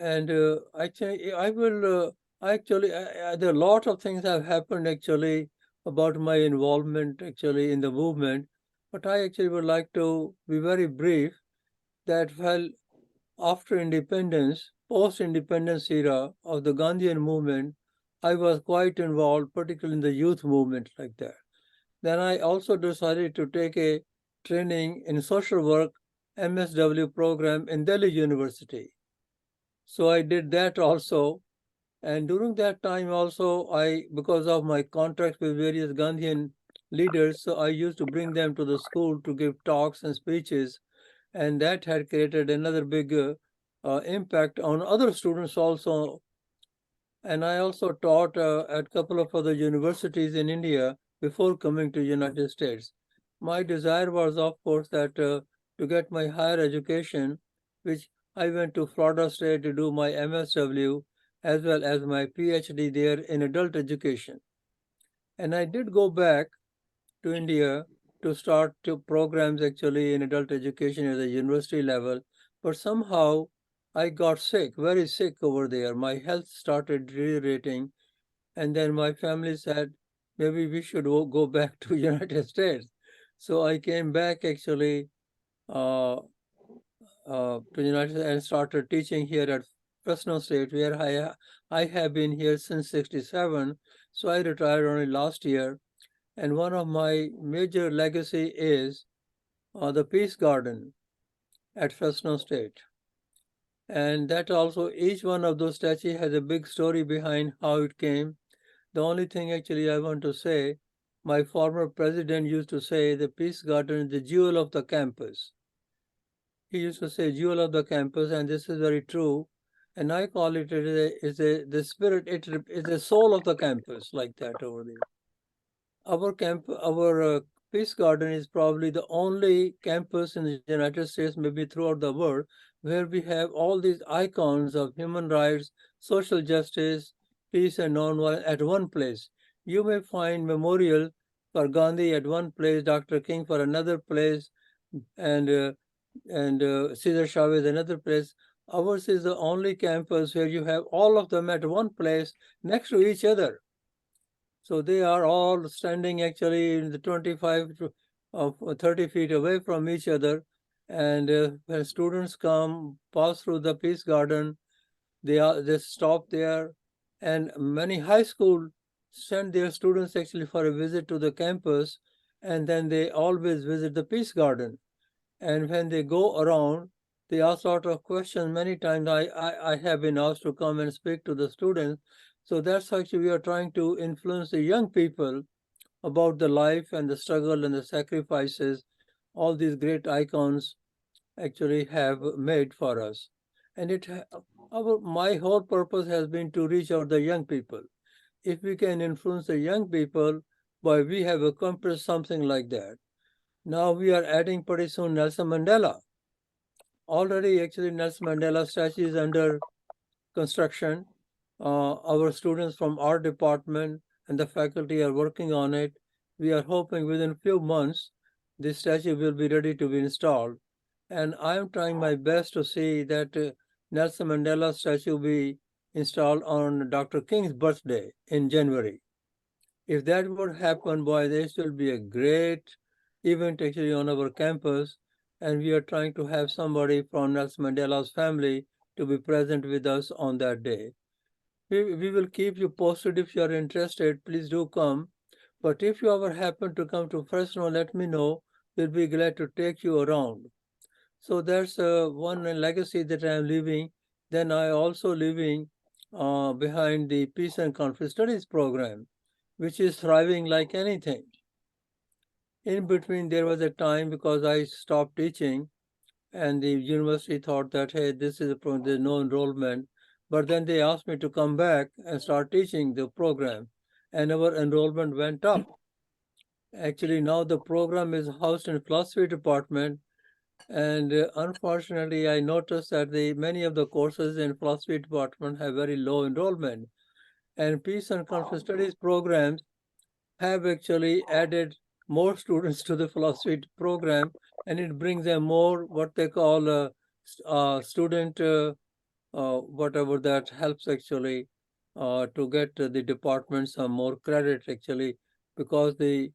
And actually, I will there are a lot of things have happened actually about my involvement actually in the movement, but I actually would like to be very brief that while after independence, post-independence era of the Gandhian movement, I was quite involved, particularly in the youth movement like that. Then I also decided to take a training in social work MSW program in Delhi University. So I did that also. And during that time also, because of my contacts with various Gandhian leaders, so I used to bring them to the school to give talks and speeches. And that had created another big impact on other students also. And I also taught at a couple of other universities in India before coming to United States. My desire was, of course, that to get my higher education, which I went to Florida State to do my MSW as well as my PhD there in adult education. And I did go back to India to start programs actually in adult education at the university level, but somehow I got sick, very sick over there. My health started deteriorating, and then my family said maybe we should go back to United States. So I came back actually uh, to United States and started teaching here at Fresno State, where I have been here since '67. So I retired only last year. And one of my major legacy is the Peace Garden at Fresno State. And that also, each one of those statues has a big story behind how it came. The only thing actually I want to say, my former president used to say the Peace Garden is the jewel of the campus. He used to say jewel of the campus, and this is very true. And I call it the spirit, it is the soul of the campus, like that over there. Our Peace Garden is probably the only campus in the United States, maybe throughout the world, where we have all these icons of human rights, social justice, peace, and nonviolence at one place. You may find memorial for Gandhi at one place, Dr. King for another place, and Cesar Chavez another place. Ours is the only campus where you have all of them at one place next to each other. So they are all standing actually in the 25 to 30 feet away from each other. And when students come, pass through the Peace Garden, they stop there. And many high school send their students actually for a visit to the campus. And then they always visit the Peace Garden. And when they go around, they ask a lot of questions. Many times I have been asked to come and speak to the students. So that's actually we are trying to influence the young people about the life and the struggle and the sacrifices all these great icons actually have made for us. And my whole purpose has been to reach out the young people. If we can influence the young people, boy, we have accomplished something like that. Now we are adding pretty soon Nelson Mandela. Already, actually, Nelson Mandela statue is under construction. Our students from our department and the faculty are working on it. We are hoping within a few months this statue will be ready to be installed. And I am trying my best to see that Nelson Mandela statue be installed on Dr. King's birthday in January. If that would happen, boy, this will be a great event actually on our campus. And we are trying to have somebody from Nelson Mandela's family to be present with us on that day. We will keep you posted if you are interested. Please do come. But if you ever happen to come to Fresno, let me know. We'll be glad to take you around. So that's one legacy that I am leaving. Then I also leaving behind the Peace and Conflict Studies program, which is thriving like anything. In between, there was a time because I stopped teaching, and the university thought that, hey, this is there's no enrollment. But then they asked me to come back and start teaching the program, and our enrollment went up. Actually, now the program is housed in philosophy department, and unfortunately, I noticed that many of the courses in philosophy department have very low enrollment, and peace and conflict studies programs have actually added more students to the philosophy program, and it brings them more what they call student whatever that helps actually to get the department some more credit actually, because the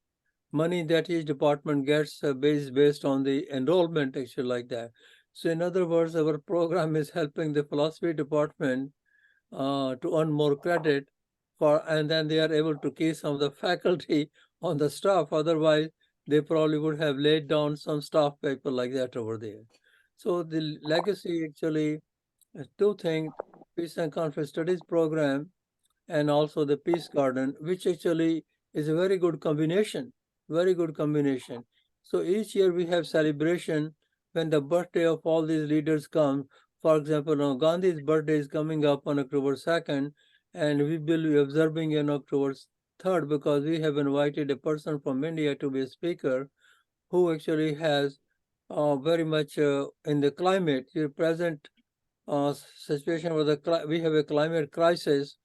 money that each department gets based on the enrollment actually like that. So in other words, our program is helping the philosophy department to earn more credit for, and then they are able to keep some of the faculty on the staff. Otherwise, they probably would have laid down some staff people like that over there. So the legacy actually is two things: Peace and Conflict Studies program and also the Peace Garden, which actually is a very good combination, very good combination. So each year we have celebration when the birthday of all these leaders come. For example, now Gandhi's birthday is coming up on October 2nd, and we will be observing on October 3rd because we have invited a person from India to be a speaker who actually has very much in the climate, the present situation where we have a climate crisis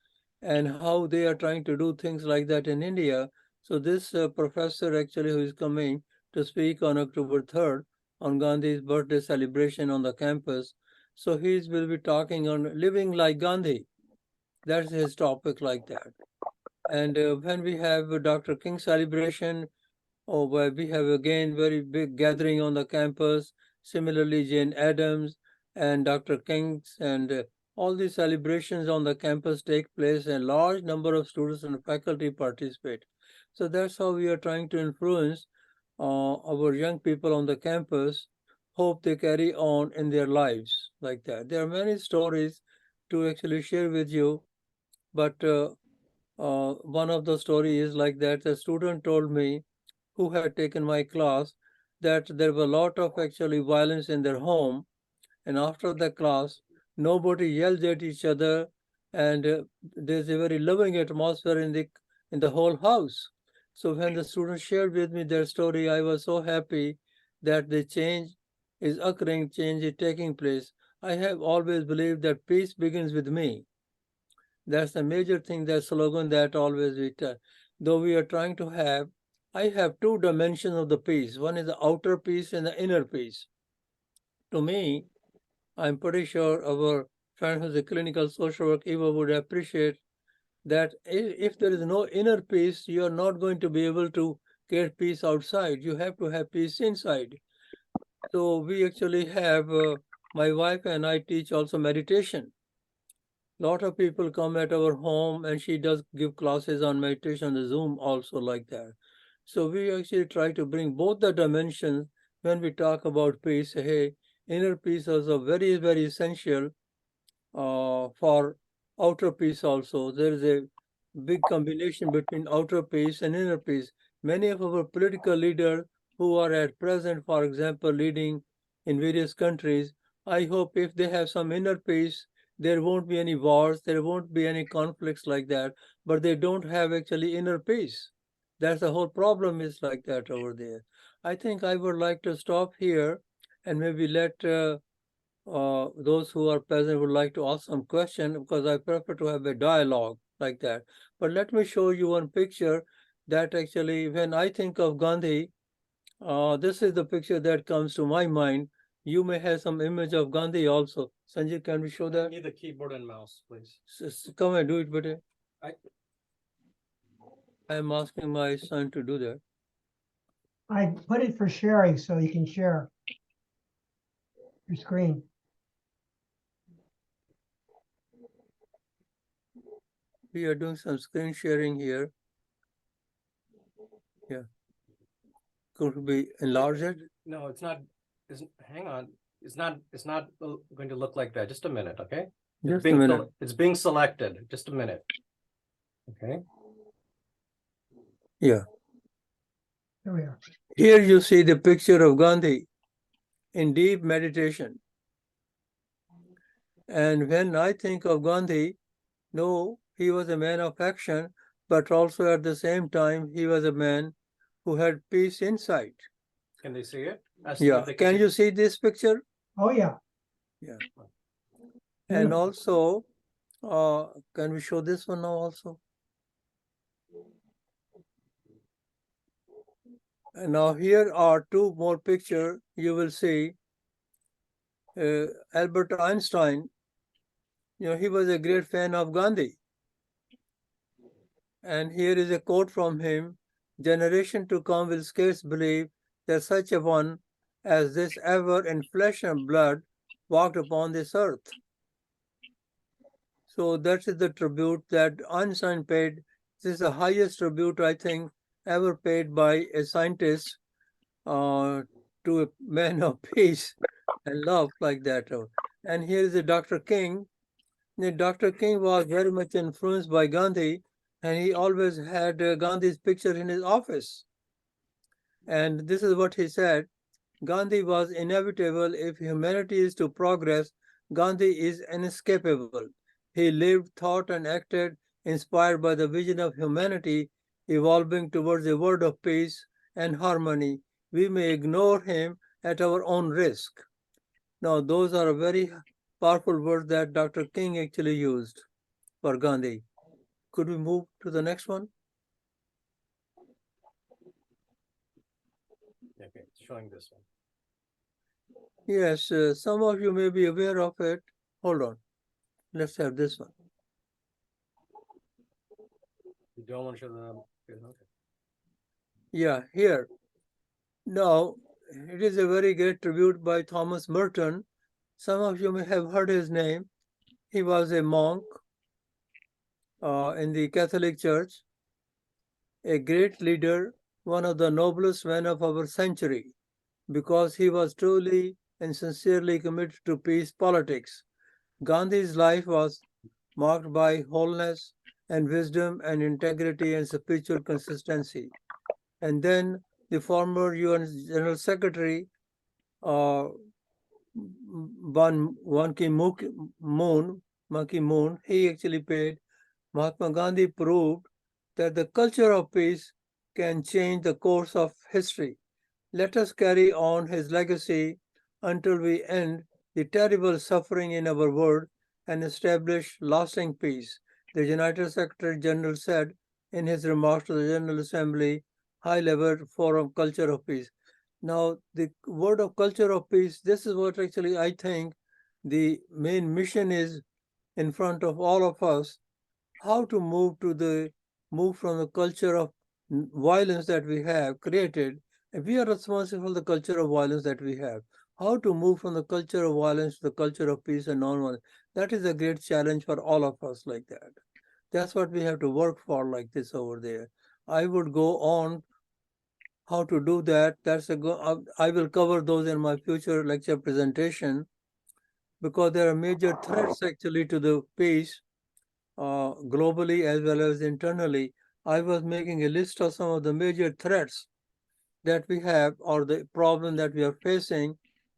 and how they are trying to do things like that in India. So this professor actually who is coming to speak on October 3rd on Gandhi's birthday celebration on the campus. So he will be talking on living like Gandhi. That's his topic like that. And when we have Dr. King celebration, where we have again very big gathering on the campus. Similarly, Jane Addams and Dr. King's and all these celebrations on the campus take place, and large number of students and faculty participate. So that's how we are trying to influence our young people on the campus. Hope they carry on in their lives like that. There are many stories to actually share with you, but one of the stories is like that. A student told me who had taken my class that there were a lot of actually violence in their home, and after the class nobody yells at each other, and there's a very loving atmosphere in the whole house. So when the students shared with me their story, I was so happy that the change is occurring, change is taking place. I have always believed that peace begins with me. That's the major thing, that slogan that always we tell. Though we are trying to have, I have two dimensions of the peace. One is the outer peace and the inner peace. To me, I'm pretty sure our friend who's a clinical social work, Eva, would appreciate that if there is no inner peace, you are not going to be able to get peace outside. You have to have peace inside. So we actually have, my wife and I teach also meditation. Lot of people come at our home, and she does give classes on meditation on the Zoom also like that. So we actually try to bring both the dimensions when we talk about peace. Hey, inner peace is a very, very essential for outer peace also. There is a big combination between outer peace and inner peace. Many of our political leaders who are at present, for example, leading in various countries, I hope if they have some inner peace, there won't be any wars, there won't be any conflicts like that, but they don't have actually inner peace. That's the whole problem is like that over there. I think I would like to stop here and maybe let those who are present would like to ask some question, because I prefer to have a dialogue like that. But let me show you one picture that actually, when I think of Gandhi, this is the picture that comes to my mind. You may have some image of Gandhi also. Sanjay, can we show I that? need the keyboard and mouse, please. Come and do it, but I I'm asking my son to do that. I put it for sharing so you can share your screen. We are doing some screen sharing here. Yeah. Could we enlarge it? no, it's not. Isn't hang on. It's not. It's not going to look like that. Just a minute, okay? Just a minute. It's being selected. Just a minute. Okay. Yeah. There we are. Here you see the picture of Gandhi in deep meditation. And when I think of Gandhi, no, he was a man of action, but also at the same time, he was a man who had peace inside. Can they see it? Yeah. Can you see this picture? Oh, yeah. Yeah. And Beautiful. also, can we show this one now also? And now here are two more pictures. You will see Albert Einstein he was a great fan of Gandhi. And here is a quote from him: "Generation to come will scarce believe that such a one as this ever in flesh and blood walked upon this earth." So that is the tribute that Einstein paid. This is the highest tribute, I think, ever paid by a scientist to a man of peace and love like that. And here is a Dr. King. Dr. King was very much influenced by Gandhi, and he always had Gandhi's picture in his office. And this is what he said: "Gandhi was inevitable. If humanity is to progress, Gandhi is inescapable. He lived, thought, and acted inspired by the vision of humanity evolving towards a world of peace and harmony. We may ignore him at our own risk." Now, those are very powerful words that Dr. King actually used for Gandhi. Could we move to the next one? Okay, it's showing this one. Yes, some of you may be aware of it. Hold on. Let's have this one. You don't want to show the, okay. Yeah, here. Now, it is a very great tribute by Thomas Merton. Some of you may have heard his name. He was a monk in the Catholic Church, a great leader, one of the noblest men of our century, because he was truly and sincerely committed to peace politics. Gandhi's life was marked by wholeness and wisdom and integrity and spiritual consistency. And then the former UN General Secretary, Ban Ki-moon, he actually paid. Mahatma Gandhi proved that the culture of peace can change the course of history. Let us carry on his legacy until we end the terrible suffering in our world and establish lasting peace, the United Secretary General said in his remarks to the General Assembly High Level Forum Culture of Peace. Now, the word of culture of peace, this is what actually I think the main mission is in front of all of us: how to move from the culture of violence that we have created. And we are responsible for the culture of violence that we have. How to move from the culture of violence to the culture of peace and non-violence. That is a great challenge for all of us like that. That's what we have to work for like this over there. I would go on how to do that. I will cover those in my future lecture presentation, because there are major threats actually to the peace globally as well as internally. I was making a list of some of the major threats that we have, or the problem that we are facing.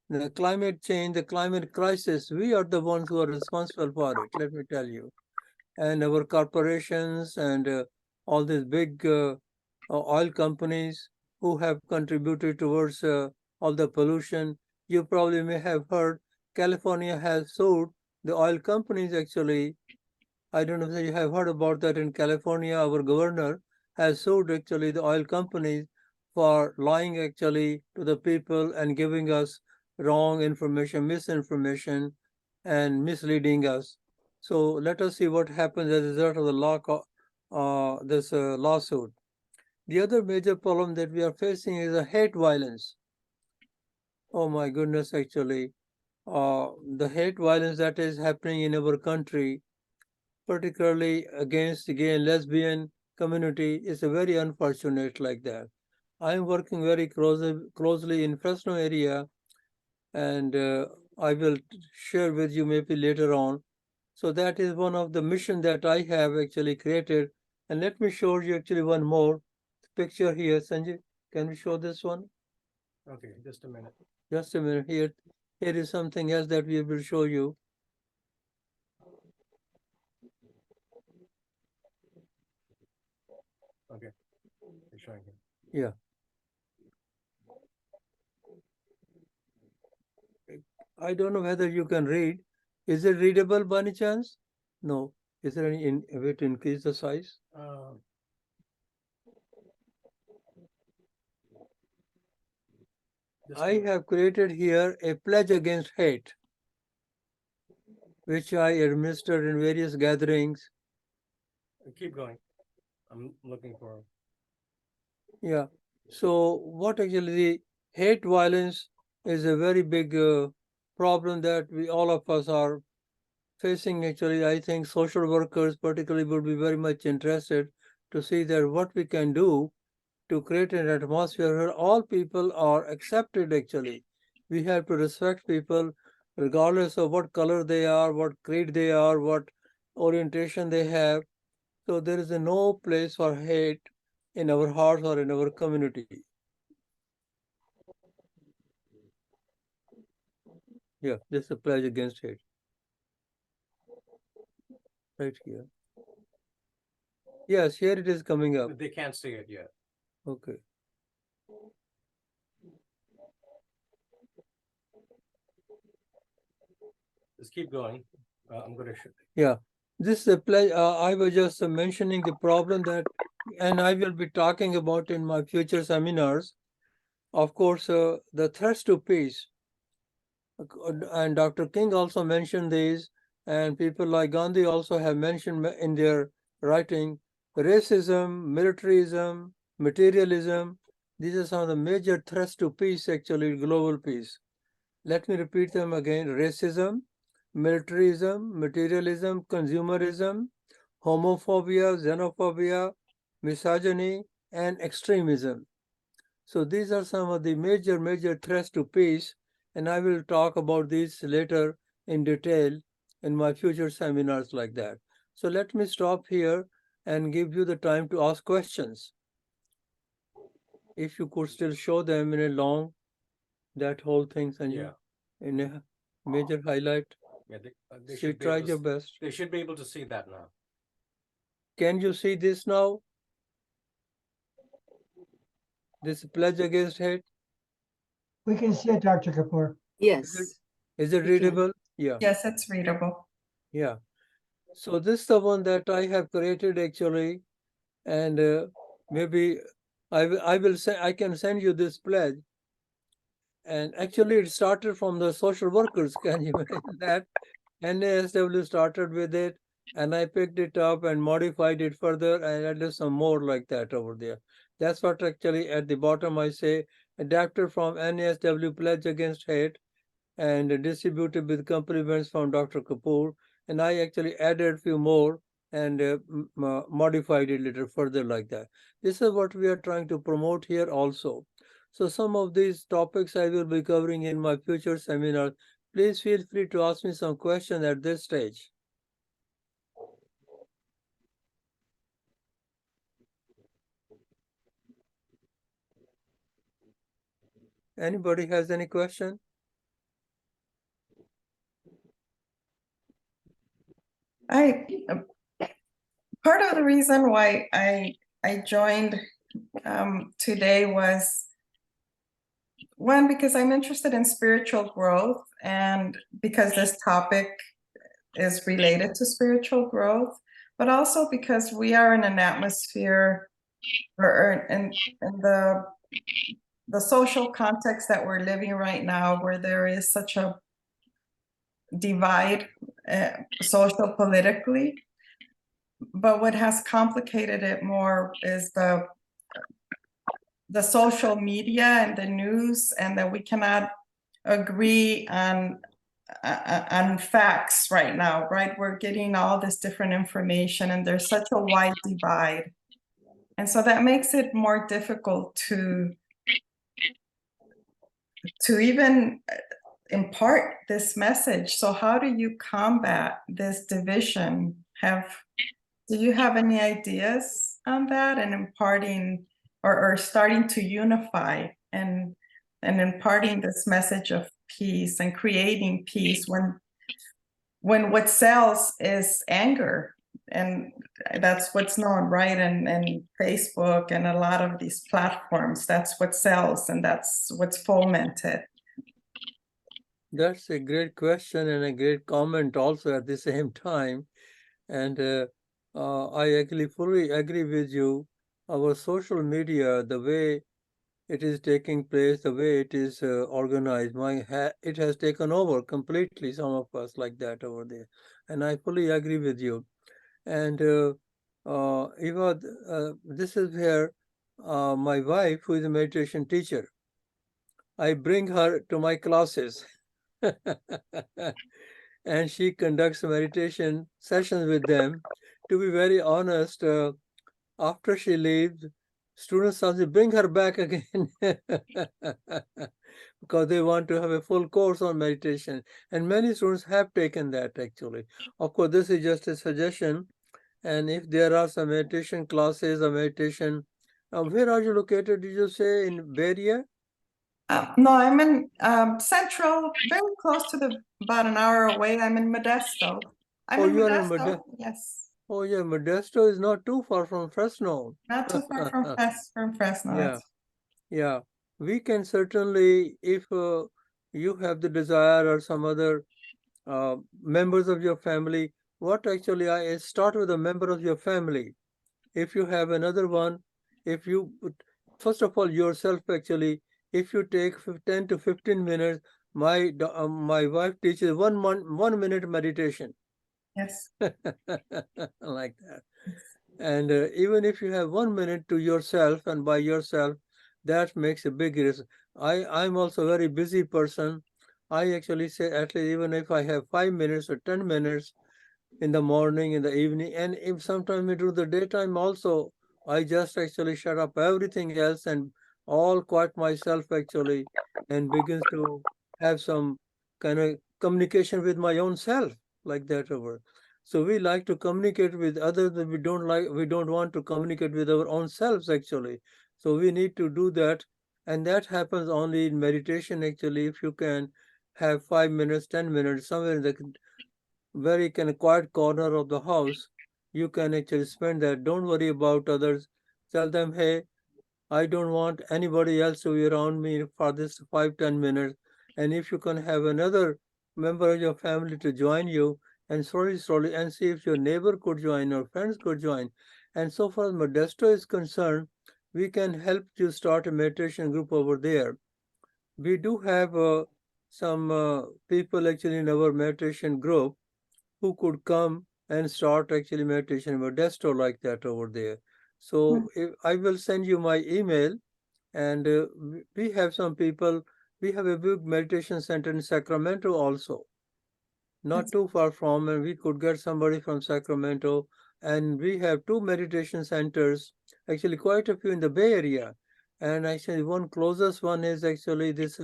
The climate change, the climate crisis, we are the ones who are responsible for it, let me tell you. And our corporations and all these big oil companies who have contributed towards all the pollution. You probably may have heard California has sued the oil companies actually. I don't know if you have heard about that. In California, our governor has sued actually the oil companies for lying actually to the people and giving us wrong information, misinformation, and misleading us. So let us see what happens as a result of this lawsuit. The other major problem that we are facing is a hate violence. Oh my goodness, actually, the hate violence that is happening in our country, particularly against the gay and lesbian community, is a very unfortunate like that. I am working very closely in Fresno area, and I will share with you maybe later on. So that is one of the mission that I have actually created. And let me show you actually one more picture here. Sanjay, can we show this one? Okay, just a minute. Just a minute here. Here is something else that we will show you. Okay, it's showing here. Yeah. I don't know whether you can read. Is it readable by any chance? No. Is there any way to increase the size? Just I have created here a pledge against hate. which I administered in various gatherings. Keep going. I'm looking for. Yeah. So what actually the hate violence is a very big problem that we all of us are facing. Actually, I think social workers particularly would be very much interested to see that what we can do to create an atmosphere where all people are accepted. Actually, we have to respect people regardless of what color they are, what creed they are, what orientation they have. So there is no place for hate in our hearts or in our community. Yeah, this is a pledge against hate. Right here. Yes, here it is coming up. They can't see it yet. Okay. Just keep going. I'm going to show. Yeah, this is a pledge. I was just mentioning the problem that, and I will be talking about in my future seminars. Of course, the threats to peace. And Dr. King also mentioned these, and people like Gandhi also have mentioned in their writing racism, militarism, materialism. These are some of the major threats to peace, actually, global peace. Let me repeat them again: racism, militarism, materialism, consumerism, homophobia, xenophobia, misogyny, and extremism. So these are some of the major threats to peace, and I will talk about these later in detail in my future seminars like that. So let me stop here and give you the time to ask questions. If you could still show them in a long, that whole thing, Sanjay, in a major highlight. Yeah, they See, should be try able your to, best. they should be able to see that now. Can you see this now? This pledge against hate? We can see it, Dr. Kapoor. Yes. Is it we can. readable? Yeah. Yes, it's readable. Yeah. So this is the one that I have created actually, and maybe I will say I can send you this pledge. And actually, it started from the social workers. Can you imagine that? NASW started with it, and I picked it up and modified it further and added some more like that over there. That's what actually at the bottom I say, adapted from NASW Pledge Against Hate and distributed with compliments from Dr. Kapoor. And I actually added a few more and modified it a little further like that. This is what we are trying to promote here also. So some of these topics I will be covering in my future seminars. Please feel free to ask me some questions at this stage. Anybody has any question? Part of the reason why I joined today was one, because I'm interested in spiritual growth, and because this topic is related to spiritual growth, but also because we are in an atmosphere or in the social context that we're living right now, where there is such a divide, social politically. But what has complicated it more is the social media and the news, and that we cannot agree on facts right now, right? We're getting all this different information, and there's such a wide divide. And so that makes it more difficult to even impart this message. So how do you combat this division? Do you have any ideas on that, and imparting or starting to unify and imparting this message of peace and creating peace when what sells is anger? And that's what's known, right? And Facebook and a lot of these platforms, that's what sells, and that's what's fomented. That's a great question and a great comment also at the same time. And I actually fully agree with you. Our social media, the way it is taking place, the way it is organized. It has taken over completely, some of us like that over there. And I fully agree with you. And Eva, this is where my wife, who is a meditation teacher, I bring her to my classes. And she conducts meditation sessions with them. To be very honest, after she leaves, students say, bring her back again. Because they want to have a full course on meditation. And many students have taken that actually. Of course, this is just a suggestion. And if there are some meditation classes or meditation, where are you located? Did you say in Bay Area? No, I'm in Central, very close to about an hour away. I'm in Modesto. I'm Oh, in you are in Modesto, yes. Oh, yeah, Modesto is not too far from Fresno. Not too far from Fresno. Yeah, yeah. We can certainly, if you have the desire or some other members of your family, what actually I start with a member of your family. If you have another one, if you, first of all, yourself actually, if you take 10 to 15 minutes, my wife teaches 1 minute meditation. Yes. Like that. And even if you have 1 minute to yourself and by yourself, that makes a big difference. I'm also a very busy person. I actually say at least even if I have 5 minutes or 10 minutes in the morning, in the evening, and if sometimes we do the daytime also, I just actually shut up everything else and all quiet myself actually and begins to have some kind of communication with my own self like that over. So we like to communicate with others, but we don't want to communicate with our own selves actually. So we need to do that. And that happens only in meditation actually. If you can have 5 minutes, 10 minutes, somewhere in the very kind of quiet corner of the house, you can actually spend that. Don't worry about others. Tell them, hey, I don't want anybody else to be around me for this 5-10 minutes. And if you can have another member of your family to join you, and slowly, and see if your neighbor could join or friends could join. And so far as Modesto is concerned, we can help you start a meditation group over there. We do have some people actually in our meditation group who could come and start actually meditation Modesto like that over there. So I will send you my email, and we have some people. We have a big meditation center in Sacramento also, not too far from, and we could get somebody from Sacramento. And we have 2 meditation centers, actually quite a few in the Bay Area. And actually one closest one is actually this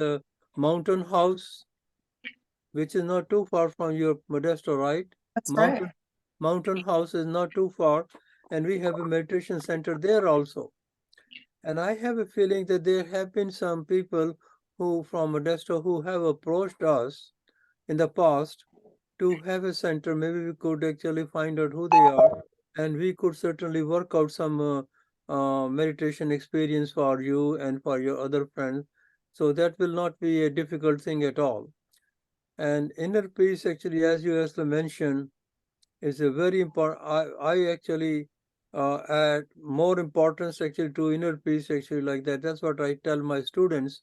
Mountain House, which is not too far from your Modesto, right? That's right. Mountain House is not too far, and we have a meditation center there also. And I have a feeling that there have been some people who from Modesto who have approached us in the past to have a center. Maybe we could actually find out who they are, and we could certainly work out some meditation experience for you and for your other friends. So that will not be a difficult thing at all. And inner peace, actually, as you also mentioned, is a very important. I actually add more importance actually to inner peace actually like that. That's what I tell my students,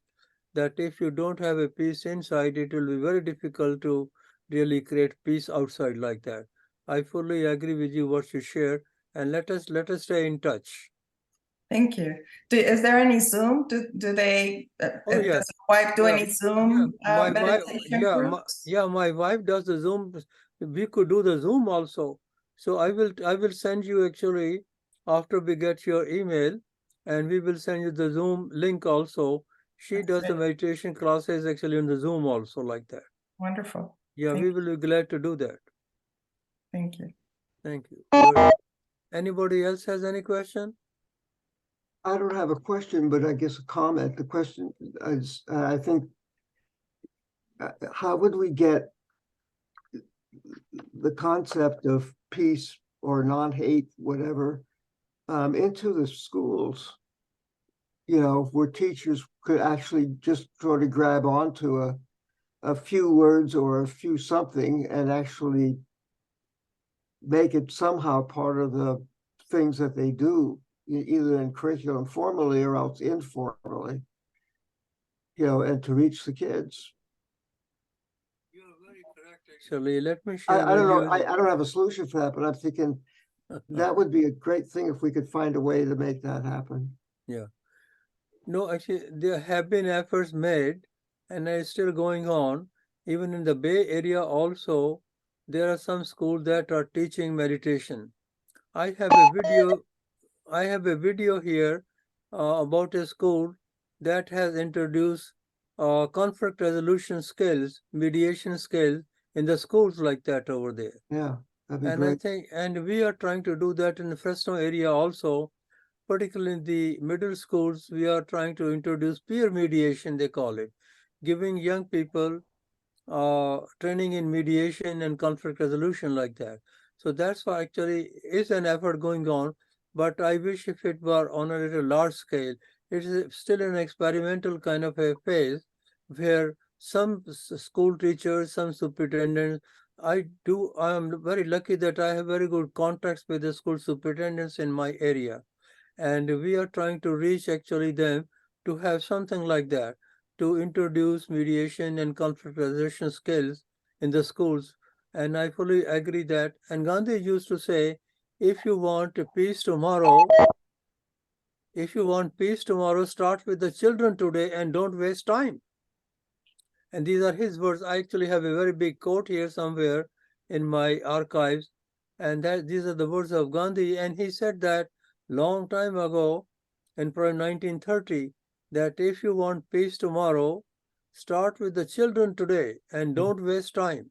that if you don't have a peace inside, it will be very difficult to really create peace outside like that. I fully agree with you what you share, and let us stay in touch. Thank you. Is there any Zoom? Do they, Oh yes, does your wife do yeah, any Zoom my wife, meditation groups? my wife does the Zoom. We could do the Zoom also. So I will send you actually after we get your email, and we will send you the Zoom link also. She That's does the great. meditation classes actually on the Zoom also like that. Wonderful. Yeah, we will be glad to do that. Thank you. Thank you. Good. Anybody else has any question? I don't have a question, but I guess a comment. The question is, I think, how would we get the concept of peace or non-hate, whatever, into the schools? You know, where teachers could actually just sort of grab onto a few words or a few something and actually make it somehow part of the things that they do. either in curriculum formally or else informally, you know, and to reach the kids. You're very correct, actually. Let me I share don't with know, you. I don't have a solution for that, but I'm thinking that would be a great thing if we could find a way to make that happen. Yeah. No, actually, there have been efforts made and it's still going on. Even in the Bay Area also, there are some schools that are teaching meditation. I have a video, I have a video here about a school that has introduced conflict resolution skills, mediation skills in the schools like that over there. Yeah, that'd be And I great. think, and we are trying to do that in the Fresno area also, particularly in the middle schools. We are trying to introduce peer mediation, they call it, giving young people training in mediation and conflict resolution like that. So that's why actually is an effort going on, but I wish if it were on a little large scale. It is still an experimental kind of a phase where some school teachers, some superintendents, I am very lucky that I have very good contacts with the school superintendents in my area. And we are trying to reach actually them to have something like that, to introduce mediation and conflict resolution skills in the schools. And I fully agree that, and Gandhi used to say, if you want peace tomorrow, start with the children today and don't waste time. And these are his words. I actually have a very big quote here somewhere in my archives, and that these are the words of Gandhi. And he said that long time ago, in probably 1930, that if you want peace tomorrow, start with the children today and don't waste time.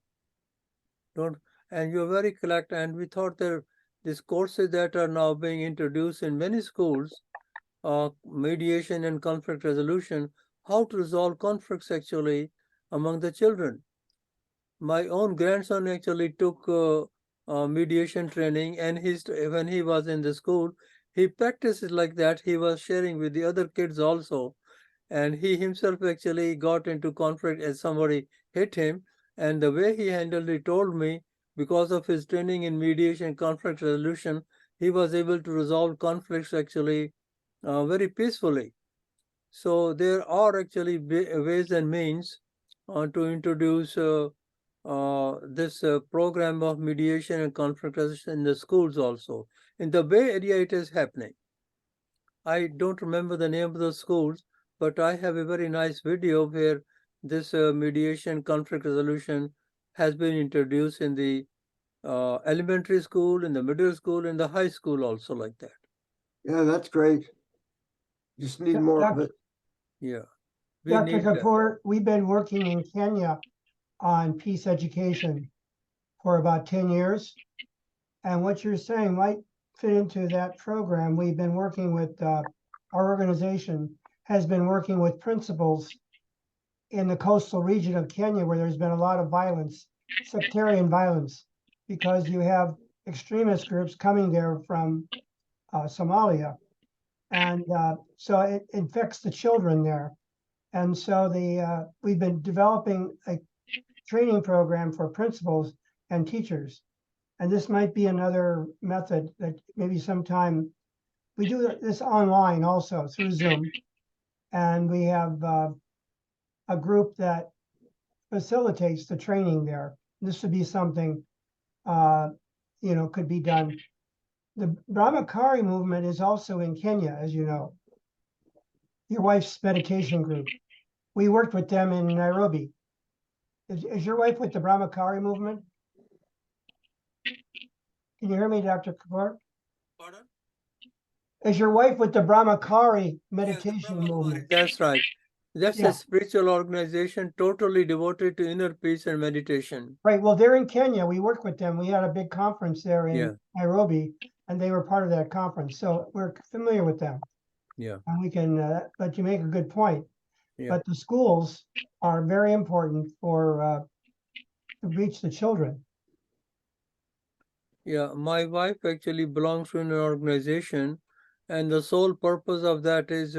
Don't. And you're very correct. And we thought that these courses that are now being introduced in many schools, mediation and conflict resolution, how to resolve conflicts actually among the children. My own grandson actually took mediation training, and when he was in the school, he practiced it like that. He was sharing with the other kids also, and he himself actually got into conflict as somebody hit him. And the way he handled it told me, because of his training in mediation conflict resolution, he was able to resolve conflicts actually very peacefully. So there are actually ways and means to introduce this program of mediation and conflict resolution in the schools also. In the Bay Area, it is happening. I don't remember the name of the schools, but I have a very nice video where this mediation conflict resolution has been introduced in the elementary school, in the middle school, in the high school also like that. Yeah, that's great. Just need more of it. Yeah. We Dr. need that. Kapoor, we've been working in Kenya on peace education for about 10 years. And what you're saying might fit into that program. We've been working with, our organization has been working with principals in the coastal region of Kenya where there's been a lot of violence, sectarian violence, because you have extremist groups coming there from Somalia. And so it infects the children there. And so we've been developing a training program for principals and teachers. And this might be another method that maybe sometime we do this online also through Zoom. And we have a group that facilitates the training there. This would be something, could be done. The Brahmachari movement is also in Kenya, as you know. Your wife's meditation group. We worked with them in Nairobi. Is your wife with the Brahmachari movement? Can you hear me, Dr. Kapoor? Pardon? Is your wife with the Brahmachari meditation Yes, Brahmachari. movement? That's right. That's Yeah. a spiritual organization totally devoted to inner peace and meditation. Right. Well, they're in Kenya. We worked with them. We had a big conference there in Nairobi, and they were part of that conference. So we're familiar with them. Yeah. And we can, but you make a good point. Yeah. But the schools are very important for to reach the children. Yeah, my wife actually belongs to an organization, and the sole purpose of that is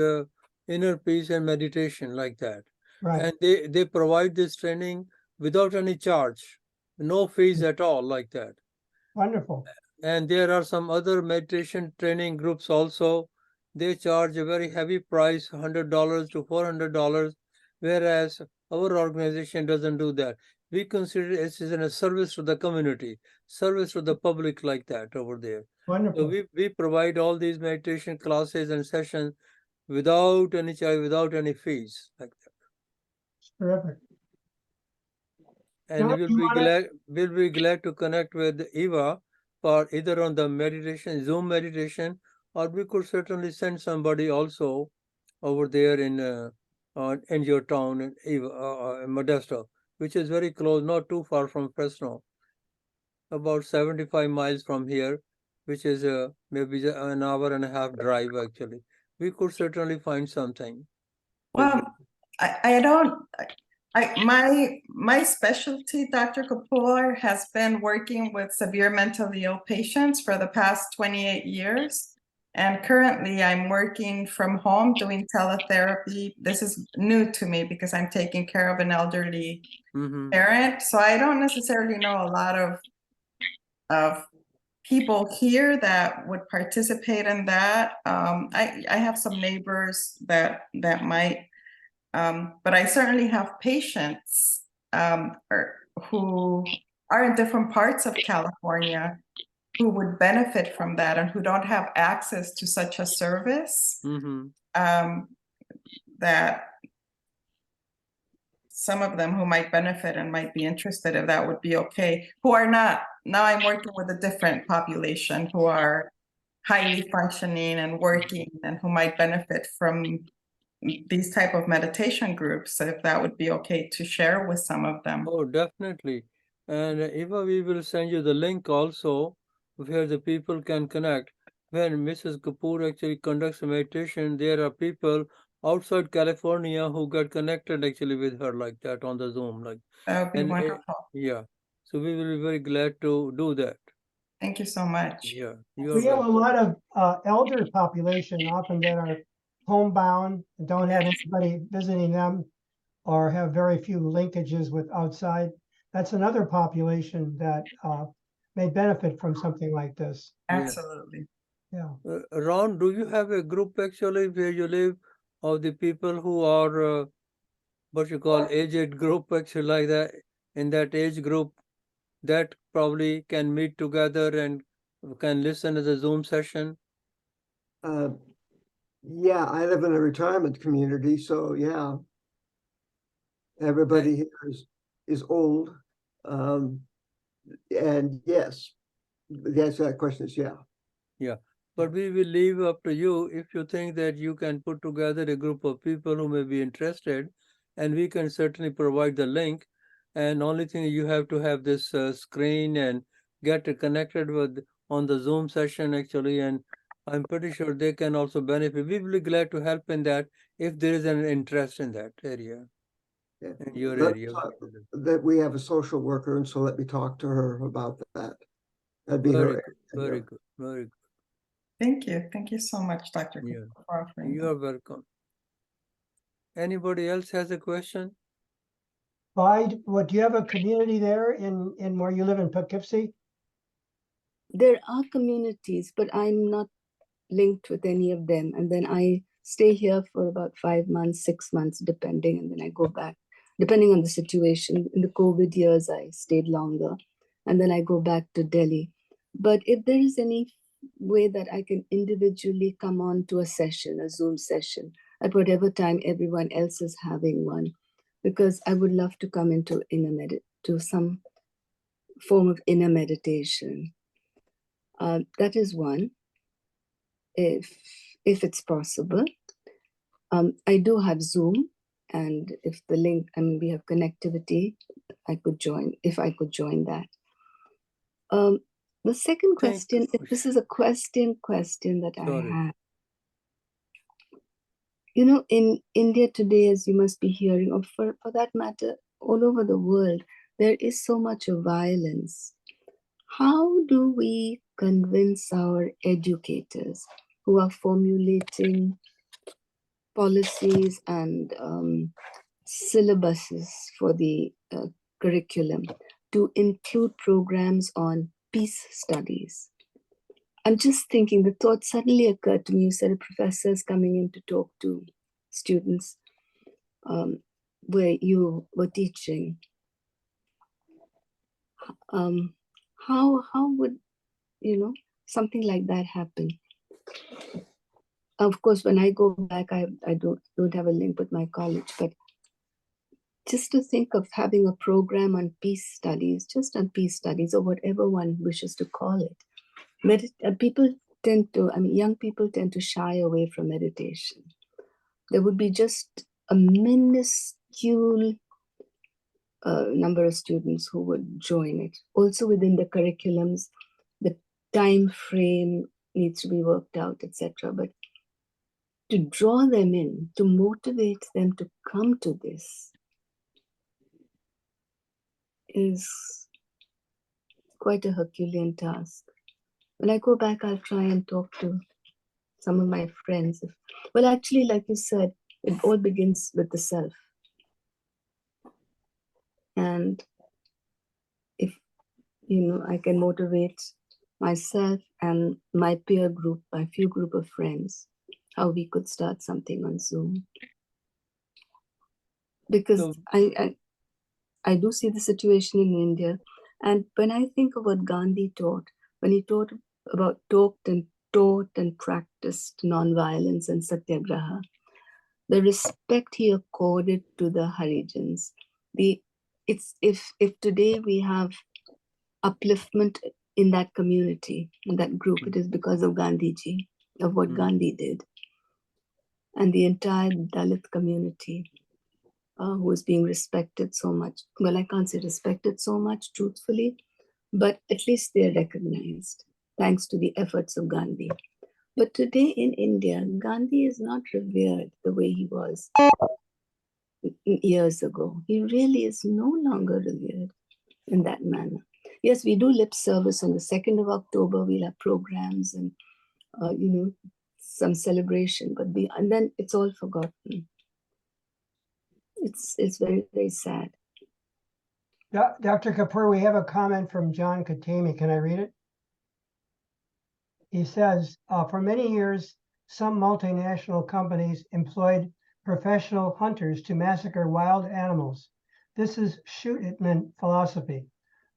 inner peace and meditation like that. Right. And they provide this training without any charge, no fees at all like that. Wonderful. And there are some other meditation training groups also. They charge a very heavy price, $100 to $400, whereas our organization doesn't do that. We consider it as a service to the community, service to the public like that over there. So Wonderful. we provide all these meditation classes and sessions without any charge, without any fees like that. Terrific. And John, you wanna- we'll be glad to connect with Eva for either on the meditation, Zoom meditation, or we could certainly send somebody also over there in your town in Eva, Modesto, which is very close, not too far from Fresno, about 75 miles from here, which is maybe an hour and a half drive actually. We could certainly find something. Well, my specialty, Dr. Kapoor, has been working with severe mentally ill patients for the past 28 years. And currently I'm working from home doing teletherapy. This is new to me because I'm taking care of an elderly Mhm. parent. So I don't necessarily know a lot of people here that would participate in that. I have some neighbors that might, but I certainly have patients who are in different parts of California who would benefit from that and who don't have access to such a service. Mhm. That some of them who might benefit and might be interested, if that would be okay, who are not. Now I'm working with a different population who are highly functioning and working and who might benefit from these type of meditation groups, if that would be okay to share with some of them. Oh, definitely. And Eva, we will send you the link also where the people can connect. When Mrs. Kapoor actually conducts a meditation, there are people outside California who get connected actually with her like that on the Zoom. Like, That would be and wonderful. yeah, so we will be very glad to do that. Thank you so much. Yeah, you are We have a welcome. lot of elder population often that are homebound, don't have anybody visiting them, or have very few linkages with outside. That's another population that may benefit from something like this. Yeah. Absolutely. Yeah. Ron, do you have a group actually where you live of the people who are what you call aged group actually like that in that age group that probably can meet together and can listen to the Zoom session? Yeah, I live in a retirement community, so yeah. Everybody here is old. And yes, the answer to that question is yeah. Yeah, but we will leave up to you if you think that you can put together a group of people who may be interested, and we can certainly provide the link. And only thing you have to have this screen and get connected with on the Zoom session actually, and I'm pretty sure they can also benefit. We will be glad to help in that if there is an interest in that area, Yeah. in your Let me area. talk- That we have a social worker, and so let me talk to her about that. That'd be Very her. good, very good, very good. Thank you. Thank you so much, Dr. Yeah. Kapoor, for offering You that. are welcome. Anybody else has a question? Clyde, do you have a community there in where you live in Poughkeepsie? There are communities, but I'm not linked with any of them. And then I stay here for about 5 months, 6 months, depending, and then I go back, depending on the situation. In the COVID years, I stayed longer, and then I go back to Delhi. But if there is any way that I can individually come on to a session, a Zoom session, at whatever time everyone else is having one, because I would love to come into to some form of inner meditation. That is one, if it's possible. I do have Zoom, and if the link, I mean, we have connectivity, I could join, if I could join that. The second question, if this is a question that Sorry. I have. You know, in India today, as you must be hearing, or for that matter, all over the world, there is so much of violence. How do we convince our educators who are formulating policies and syllabuses for the curriculum to include programs on peace studies? I'm just thinking, the thought suddenly occurred to me. You said a professor is coming in to talk to students where you were teaching. How would, something like that happen? Of course, when I go back, I don't have a link with my college, but just to think of having a program on peace studies, just on peace studies, or whatever one wishes to call it. People tend to, young people tend to shy away from meditation. There would be just a minuscule number of students who would join it. Also within the curriculums, the time frame needs to be worked out, etc. But to draw them in, to motivate them to come to this is quite a Herculean task. When I go back, I'll try and talk to some of my friends. Well, actually, like you said, it all begins with the self. And if, I can motivate myself and my peer group, my few group of friends, how we could start something on Zoom. Because So- I do see the situation in India. And when I think of what Gandhi taught, when he talked and practiced nonviolence and satyagraha, the respect he accorded to the Harijans, if today we have upliftment in that community, in that group, it is because of Gandhiji, of what Gandhi did. And the entire Dalit community who is being respected so much. Well, I can't say respected so much, truthfully, but at least they're recognized thanks to the efforts of Gandhi. But today in India, Gandhi is not revered the way he was years ago. He really is no longer revered in that manner. Yes, we do lip service on the 2nd of October. We'll have programs and, some celebration, and then it's all forgotten. It's very, very sad. Dr. Kapoor, we have a comment from John Katami. Can I read it? He says, for many years, some multinational companies employed professional hunters to massacre wild animals. This is shoot-it-man philosophy.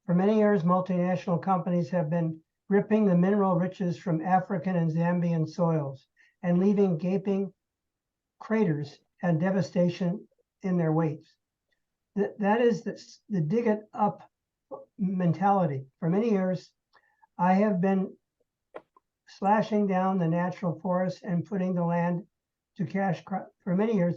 For many years, multinational companies have been ripping the mineral riches from African and Zambian soils and leaving gaping craters and devastation in their wake. That is the dig it up mentality. For many years, I have been slashing down the natural forest and putting the land to cash crop. For many years,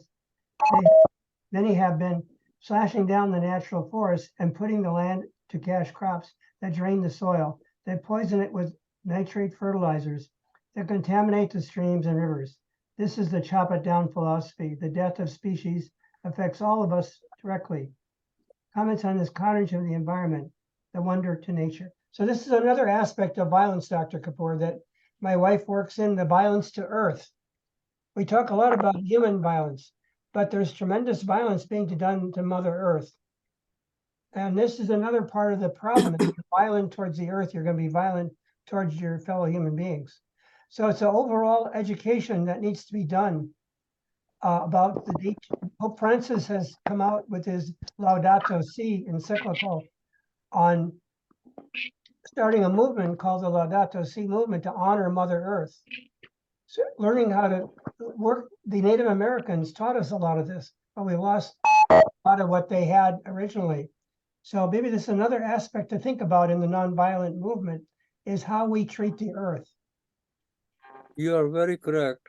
many have been slashing down the natural forest and putting the land to cash crops that drain the soil, that poison it with nitrate fertilizers, that contaminate the streams and rivers. This is the chop it down philosophy. The death of species affects all of us directly. Comments on this carnage of the environment, the wonder to nature. So this is another aspect of violence, Dr. Kapoor, that my wife works in, the violence to earth. We talk a lot about human violence, but there's tremendous violence being done to Mother Earth. And this is another part of the problem. If you're violent towards the earth, you're going to be violent towards your fellow human beings. So it's an overall education that needs to be done about the nature. Pope Francis has come out with his Laudato Si encyclical on starting a movement called the Laudato Si movement to honor Mother Earth. So learning how to work, the Native Americans taught us a lot of this, but we lost a lot of what they had originally. So maybe this is another aspect to think about in the nonviolent movement, is how we treat the earth. You are very correct.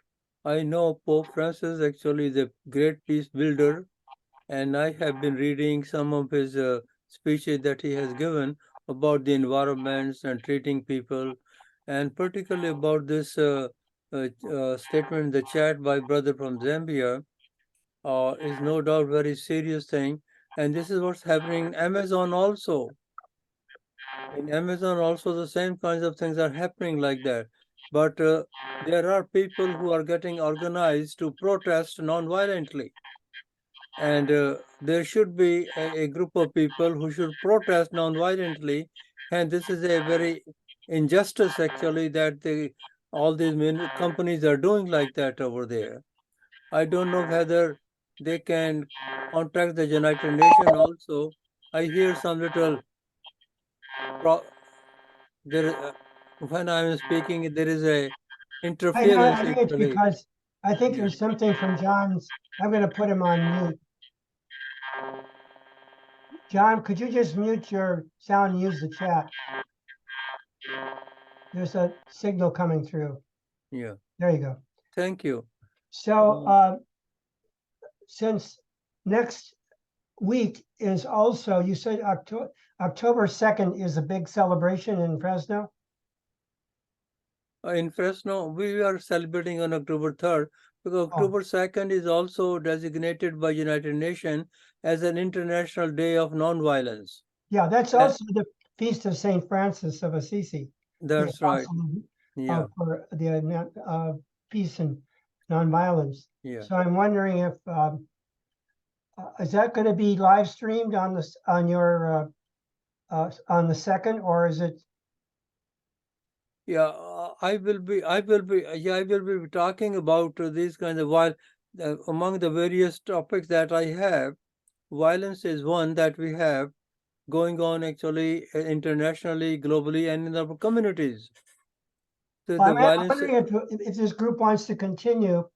I know Pope Francis actually is a great peace builder, and I have been reading some of his speeches that he has given about the environments and treating people, and particularly about this statement in the chat by brother from Zambia is no doubt very serious thing. And this is what's happening in Amazon also. In Amazon also the same kinds of things are happening like that. But there are people who are getting organized to protest non-violently. And there should be a group of people who should protest non-violently. And this is a very injustice actually that all these companies are doing like that over there. I don't know whether they can contact the United Nations also. I hear some little there when I am speaking, there is a I interference think it's actually. because I think Yeah. there's something from John's. I'm going to put him on mute. John, could you just mute your sound and use the chat? There's a signal coming through. Yeah. There you go. Thank you. So since next week is also, you said October 2nd is a big celebration in Fresno? In Fresno, we are celebrating on October 3rd because October 2nd is also designated by United Nations as an International Day of Nonviolence. Yeah, that's also the Feast of St. Francis of Assisi. That's right. Yeah. For the peace and nonviolence. Yeah. So I'm wondering if is that going to be live streamed on this on your on the 2nd, or is it? Yeah, I will be talking about these kinds of among the various topics that I have, violence is one that we have going on actually internationally, globally, and in our communities. So the I'm violence. wondering if this group wants to continue.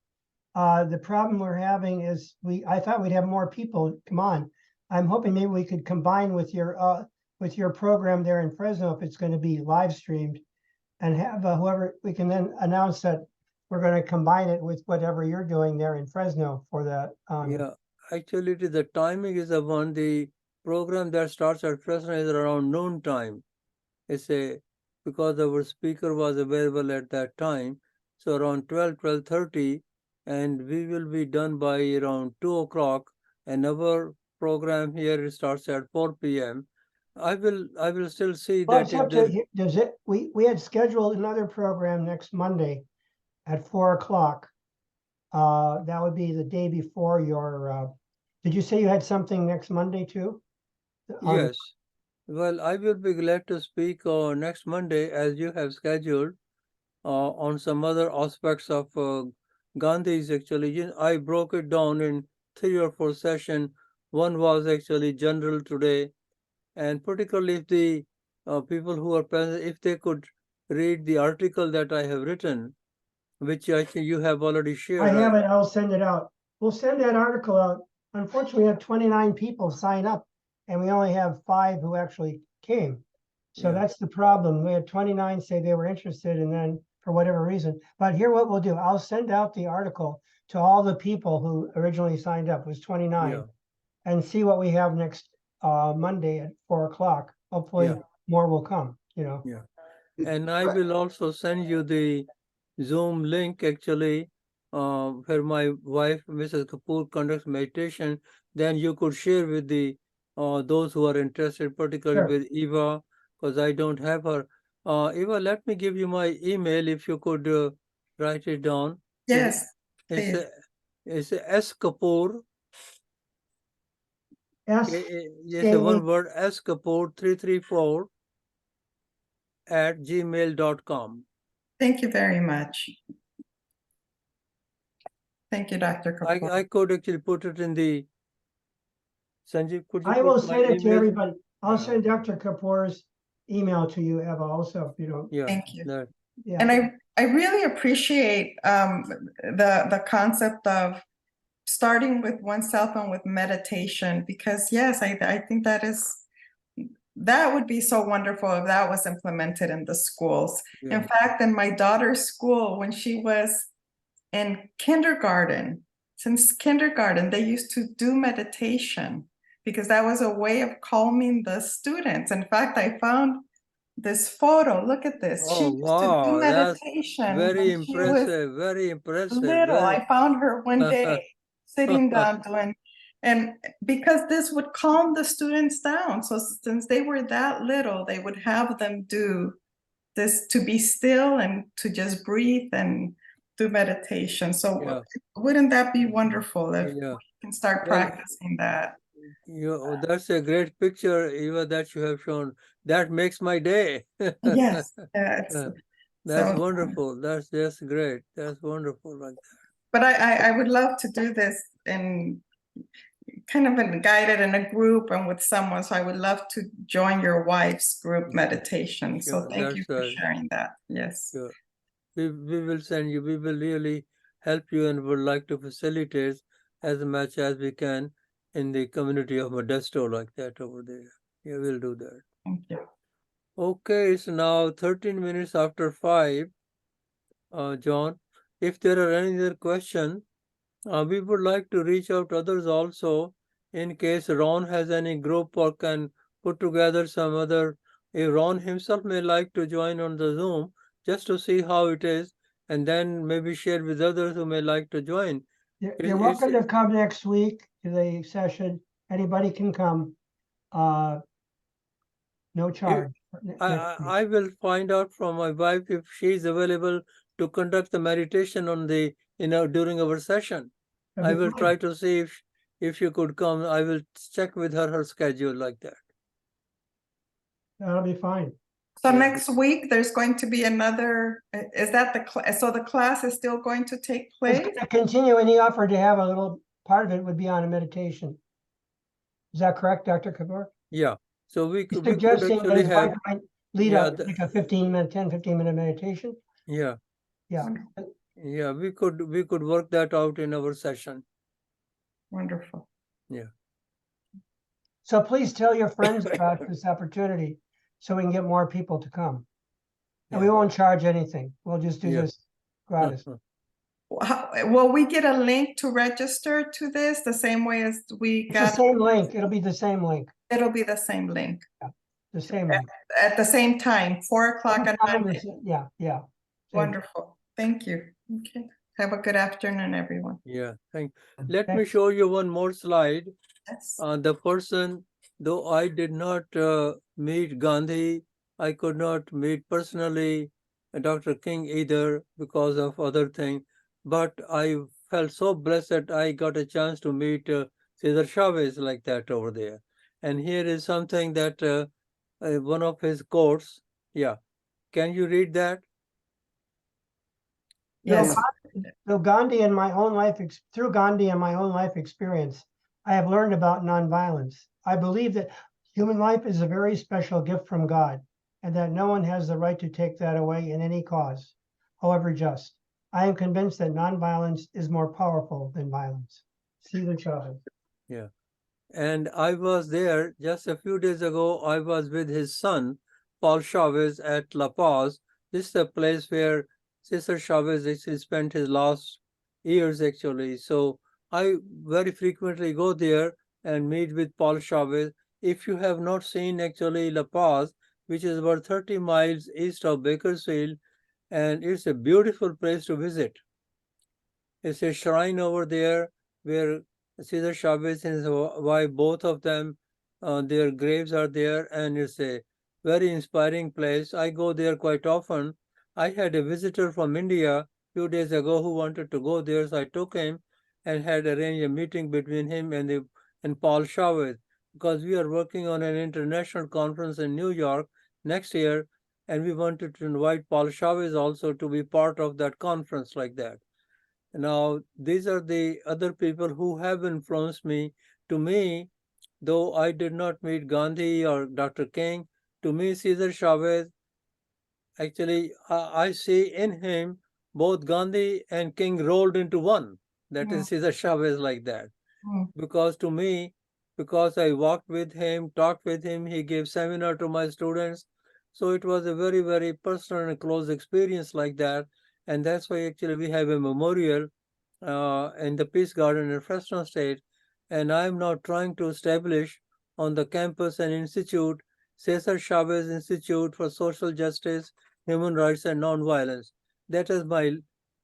The problem we're having is I thought we'd have more people come on. I'm hoping maybe we could combine with your program there in Fresno if it's going to be live streamed, and have whoever we can then announce that we're going to combine it with whatever you're doing there in Fresno for that. Yeah, actually the timing is the one. The program that starts at Fresno is around noon time. It's because our speaker was available at that time. So around 12:30, and we will be done by around 2 o'clock. And our program here starts at 4 p.m. I will still see Well, that it's if up to, does it, we had scheduled another program next Monday at 4 o'clock. That would be the day before your, did you say you had something next Monday too? yes. Well, I will be glad to speak next Monday as you have scheduled on some other aspects of Gandhi's actually. I broke it down in 3 or 4 sessions. One was actually general today, and particularly if the people who are present, if they could read the article that I have written, which I think you have already shared. I have it, I'll send it out. We'll send that article out. Unfortunately, we have 29 people sign up and we only have 5 who actually came. So Yeah. that's the problem. We had 29 say they were interested, and then for whatever reason. But here what we'll do, I'll send out the article to all the people who originally signed up, it was 29, Yeah. and see what we have next Monday at 4 o'clock. Hopefully Yeah. more will come, you know. Yeah. And I will also send you the Zoom link actually, where my wife, Mrs. Kapoor, conducts meditation. Then you could share with the those who are interested, particularly Sure. with Eva, because I don't have her. Eva, let me give you my email if you could write it down. Yes, It's please. it's S Kapoor. S Yes, one word, S Kapoor 334 at gmail.com. Thank you very much. Thank you, Dr. Kapoor. I could actually put it in the Sanjeev, could you I will put my send it to email? everybody. I'll Yeah. send Dr. Kapoor's email to you, Eva, also, if you don't. Yeah. Thank you. That, Yeah. And I really appreciate the concept of starting with oneself and with meditation, because yes, I think that would be so wonderful if that was implemented in the schools. yeah. In fact, in my daughter's school, when she was in kindergarten, since kindergarten, they used to do meditation because that was a way of calming the students. In fact, I found this photo. Look at this. She Oh, used to do wow. That's meditation very when she was impressive. Very impressive. little. Very. I found her one day sitting down doing, and because this would calm the students down. So since they were that little, they would have them do this, to be still and to just breathe and do meditation. So Yeah. wouldn't that be wonderful if Yeah. we can start Well, practicing that? that's a great picture, Eva, that you have shown. that makes my day. Yes, yeah, it's, That's so, wonderful. That's just great. That's wonderful. Like but I would love to do this in kind of guided in a group and with someone. So I would love to join your wife's group meditation. So sure, thank you that's for sharing that. Yes. sure. We will send you. We will really help you and would like to facilitate as much as we can in the community of Modesto like that over there. Yeah, we'll do that. Thank you. Okay, it's now 13 minutes after 5. John, if there are any other questions, we would like to reach out to others also in case Ron has any group or can put together some other. If Ron himself may like to join on the Zoom just to see how it is and then maybe share with others who may like to join. You're welcome to come next week to the session. Anybody can come. No charge. I will find out from my wife if she is available to conduct the meditation on the during our session. I will try to see if you could come. I will check with her schedule like that. That'll be fine. So Yeah. next week, there's going to be another, is that so the class is still going to take It's place? gonna continue, and he offered to have a little part of it would be on a meditation. Is that correct, Dr. Kapoor? Yeah. So we He's could suggesting that actually his have wife might lead yeah, like a 15-minute meditation. yeah. Yeah. Yeah, we could work that out in our session. Wonderful. So please tell your friends about this opportunity so we can get more people to come. And we Yeah. won't charge anything. We'll just do Yeah. this gratis. Will we get a link to register to this the same way as we It's the got? same link. It'll be the same link. It'll be the same link The same link. at the same time, 4:00 on Time Monday. is- Yeah, yeah. Same. Wonderful. Thank you. Okay. Have a good afternoon, everyone. Yeah. Let me Thanks. show you one more slide. Yes. The person, though I did not meet Gandhi, I could not meet personally Dr. King either because of other things, but I felt so blessed that I got a chance to meet Cesar Chavez like that over there. And here is something that one of his quotes. Yeah. Can you read that? Yes. Through Gandhi and my own life, through Gandhi and my own life experience, I have learned about nonviolence. I believe that human life is a very special gift from God, and that no one has the right to take that away in any cause, however just. I am convinced that nonviolence is more powerful than violence. Cesar Chavez. Yeah. And I was there just a few days ago. I was with his son, Paul Chavez, at La Paz. This is a place where Cesar Chavez actually spent his last years, actually. So I very frequently go there and meet with Paul Chavez. If you have not seen actually La Paz, which is about 30 miles east of Bakersfield, and it's a beautiful place to visit. It's a shrine over there where Cesar Chavez and his wife, both of them, their graves are there, and it's a very inspiring place. I go there quite often. I had a visitor from India a few days ago who wanted to go there, so I took him and had arranged a meeting between him and Paul Chavez, because we are working on an international conference in New York next year, and we wanted to invite Paul Chavez also to be part of that conference like that. Now, these are the other people who have influenced me. To me, though I did not meet Gandhi or Dr. King, to me, Cesar Chavez, actually, I see in him both Gandhi and King rolled into one. That is Cesar Chavez like that. Because to me, because I walked with him, talked with him, he gave seminar to my students. So it was a very, very personal and close experience like that. And that's why actually we have a memorial in the Peace Garden in Fresno State. And I'm now trying to establish on the campus an institute, Cesar Chavez Institute for Social Justice, Human Rights and Nonviolence. That is my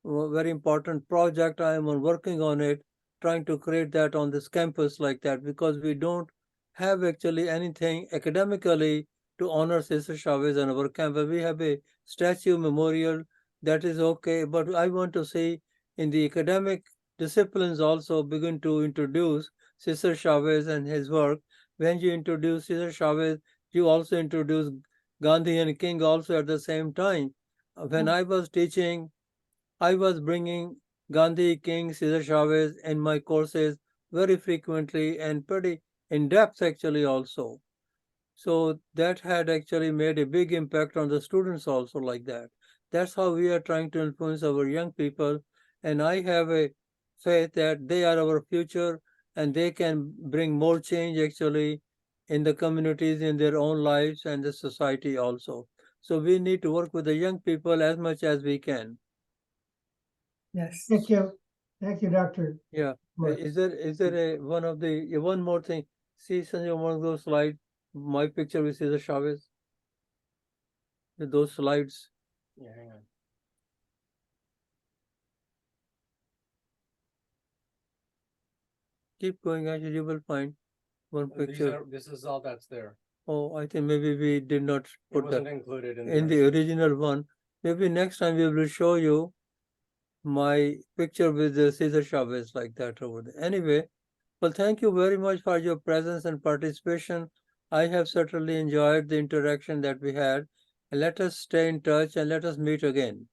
very important project. I am working on it, trying to create that on this campus like that, because we don't have actually anything academically to honor Cesar Chavez on our campus. We have a statue memorial, that is okay, but I want to see in the academic disciplines also begin to introduce Cesar Chavez and his work. When you introduce Cesar Chavez, you also introduced Gandhi and King also at the same time. When I was teaching, I was bringing Gandhi, King, Cesar Chavez in my courses very frequently and pretty in depth actually also. So that had actually made a big impact on the students also like that. That's how we are trying to influence our young people. And I have a faith that they are our future and they can bring more change actually in the communities, in their own lives and the society also. So we need to work with the young people as much as we can. Yes. Thank you. Thank you, Dr. Yeah. Kapoor. Is there a one of the one more thing? See, Sanjay, one of those slides, my picture with Cesar Chavez. With those slides. Yeah, hang on. Keep going, actually, you will find one picture. This is all that's there. Oh, I think maybe we did not It put wasn't that included in in the original one. Maybe next time we will show you my picture with the Cesar Chavez like that over there. Anyway, well, thank you very much for your presence and participation. I have certainly enjoyed the interaction that we had. And let us stay in touch and let us meet again.